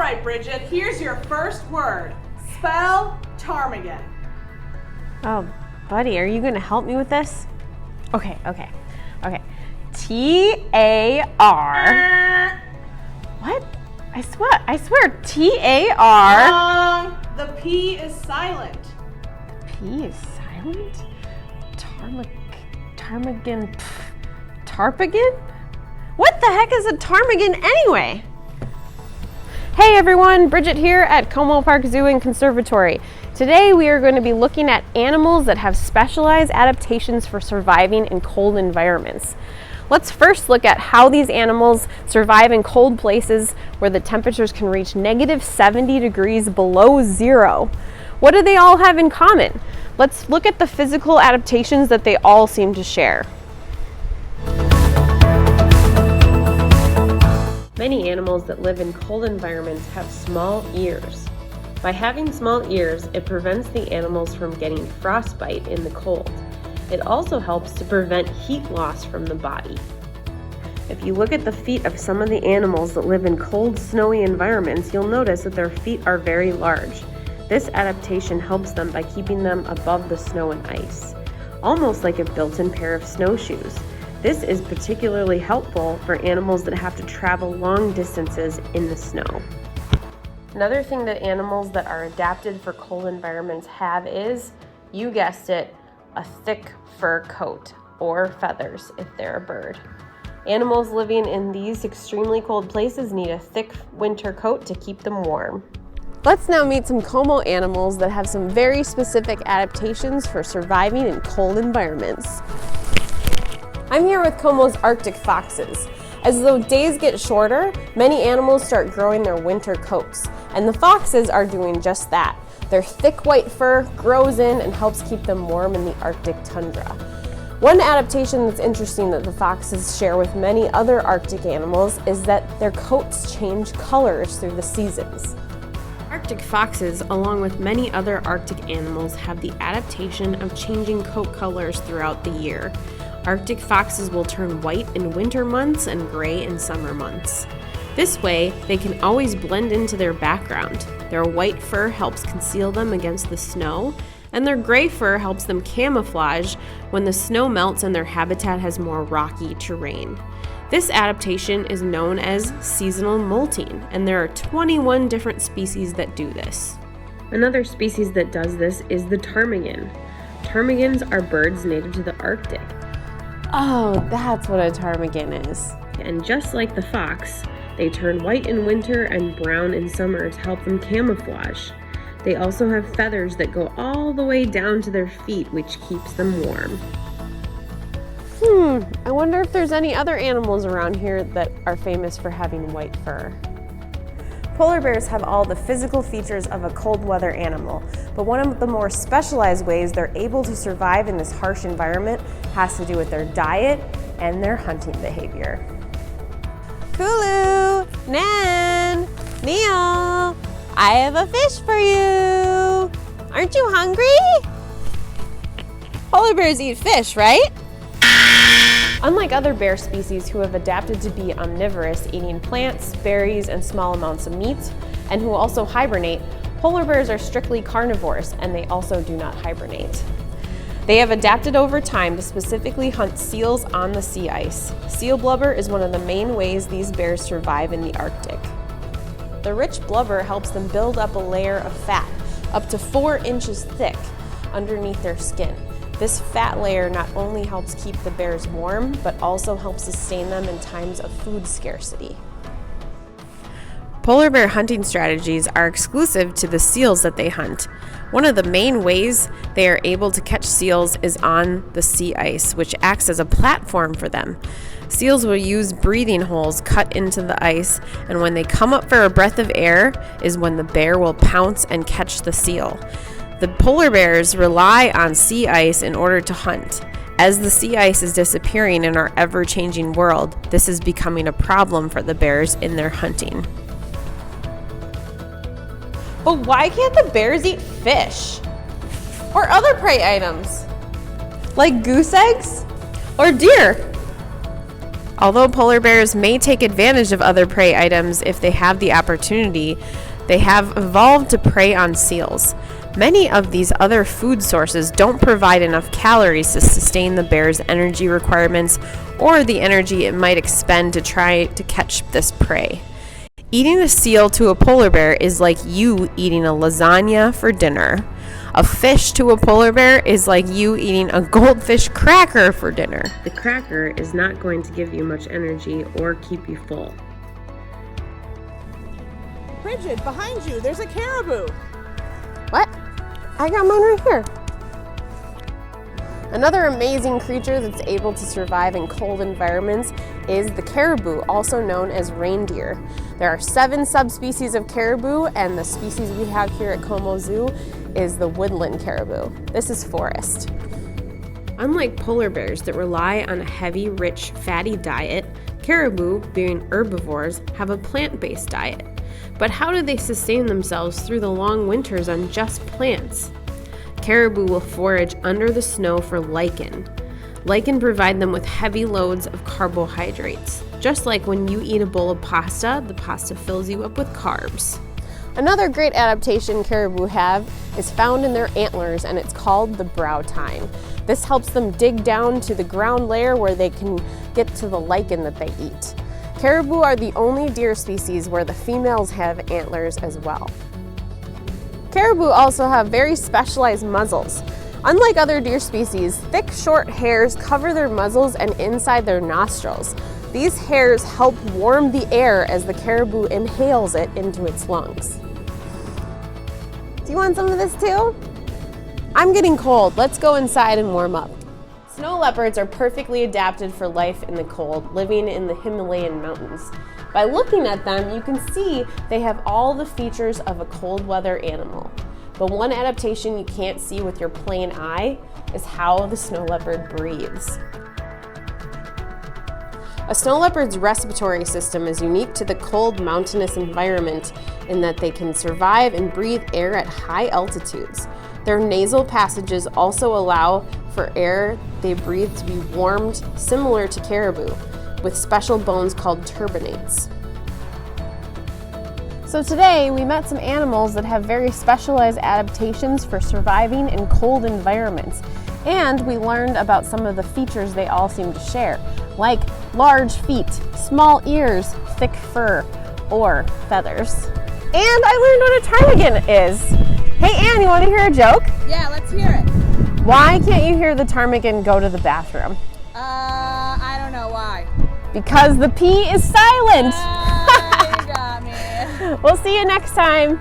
right, Bridget, here's your first word. Spell ptarmigan. Oh, buddy, are you gonna help me with this? Okay. T-A-R. What? I swear, T-A-R. The P is silent. P is silent? Ptarmigan? Tarpagan? What the heck is a ptarmigan anyway? Hey everyone, Bridget here at Como Park Zoo and Conservatory. Today we are going to be looking at animals that have specialized adaptations for surviving in cold environments. Let's first look at how these animals survive in cold places where the temperatures can reach -70 degrees below zero. What do they all have in common? Let's look at the physical adaptations that they all seem to share. Many animals that live in cold environments have small ears. By having small ears, it prevents the animals from getting frostbite in the cold. It also helps to prevent heat loss from the body. If you look at the feet of some of the animals that live in cold, snowy environments, you'll notice that their feet are very large. This adaptation helps them by keeping them above the snow and ice, almost like a built-in pair of snowshoes. This is particularly helpful for animals that have to travel long distances in the snow. Another thing that animals that are adapted for cold environments have is, you guessed it, a thick fur coat or feathers if they're a bird. Animals living in these extremely cold places need a thick winter coat to keep them warm. Let's now meet some Como animals that have some very specific adaptations for surviving in cold environments. I'm here with Como's Arctic foxes. As the days get shorter, many animals start growing their winter coats, and the foxes are doing just that. Their thick white fur grows in and helps keep them warm in the Arctic tundra. One adaptation that's interesting that the foxes share with many other Arctic animals is that their coats change colors through the seasons. Arctic foxes, along with many other Arctic animals, have the adaptation of changing coat colors throughout the year. Arctic foxes will turn white in winter months and gray in summer months. This way, they can always blend into their background. Their white fur helps conceal them against the snow, and their gray fur helps them camouflage when the snow melts and their habitat has more rocky terrain. This adaptation is known as seasonal molting, and there are 21 different species that do this. Another species that does this is the ptarmigan. Ptarmigans are birds native to the Arctic. Oh, that's what a ptarmigan is. And just like the fox, they turn white in winter and brown in summer to help them camouflage. They also have feathers that go all the way down to their feet, which keeps them warm. I wonder if there's any other animals around here that are famous for having white fur. Polar bears have all the physical features of a cold weather animal, but one of the more specialized ways they're able to survive in this harsh environment has to do with their diet and their hunting behavior. Kulu, Nan, Neil, I have a fish for you. Aren't you hungry? Polar bears eat fish, right? Unlike other bear species who have adapted to be omnivorous, eating plants, berries, and small amounts of meat, and who also hibernate, polar bears are strictly carnivores, and they also do not hibernate. They have adapted over time to specifically hunt seals on the sea ice. Seal blubber is one of the main ways these bears survive in the Arctic. The rich blubber helps them build up a layer of fat, up to 4 inches thick, underneath their skin. This fat layer not only helps keep the bears warm, but also helps sustain them in times of food scarcity. Polar bear hunting strategies are exclusive to the seals that they hunt. One of the main ways they are able to catch seals is on the sea ice, which acts as a platform for them. Seals will use breathing holes cut into the ice, and when they come up for a breath of air is when the bear will pounce and catch the seal. The polar bears rely on sea ice in order to hunt. As the sea ice is disappearing in our ever-changing world, this is becoming a problem for the bears in their hunting. But why can't the bears eat fish? Or other prey items? Like goose eggs? Or deer? Although polar bears may take advantage of other prey items if they have the opportunity, they have evolved to prey on seals. Many of these other food sources don't provide enough calories to sustain the bear's energy requirements or the energy it might expend to try to catch this prey. Eating a seal to a polar bear is like you eating a lasagna for dinner. A fish to a polar bear is like you eating a goldfish cracker for dinner. The cracker is not going to give you much energy or keep you full. Bridget, behind you, there's a caribou. What? I got mine right here. Another amazing creature that's able to survive in cold environments is the caribou, also known as reindeer. There are 7 subspecies of caribou, and the species we have here at Como Zoo is the woodland caribou. This is Forrest. Unlike polar bears that rely on a heavy, rich, fatty diet, caribou, being herbivores, have a plant-based diet. But how do they sustain themselves through the long winters on just plants? Caribou will forage under the snow for lichen. Lichen provide them with heavy loads of carbohydrates. Just like when you eat a bowl of pasta, the pasta fills you up with carbs. Another great adaptation caribou have is found in their antlers, and it's called the brow tine. This helps them dig down to the ground layer where they can get to the lichen that they eat. Caribou are the only deer species where the females have antlers as well. Caribou also have very specialized muzzles. Unlike other deer species, thick, short hairs cover their muzzles and inside their nostrils. These hairs help warm the air as the caribou inhales it into its lungs. Do you want some of this too? I'm getting cold. Let's go inside and warm up. Snow leopards are perfectly adapted for life in the cold, living in the Himalayan mountains. By looking at them, you can see they have all the features of a cold weather animal. But one adaptation you can't see with your plain eye is how the snow leopard breathes. A snow leopard's respiratory system is unique to the cold mountainous environment in that they can survive and breathe air at high altitudes. Their nasal passages also allow for air they breathe to be warmed, similar to caribou, with special bones called turbinates. So today we met some animals that have very specialized adaptations for surviving in cold environments. And we learned about some of the features they all seem to share, like large feet, small ears, thick fur, or feathers. And I learned what a ptarmigan is. Hey Ann, you want to hear a joke? Yeah, let's hear it. Why can't you hear the ptarmigan go to the bathroom? I don't know why. Because the P is silent. You got me. We'll see you next time.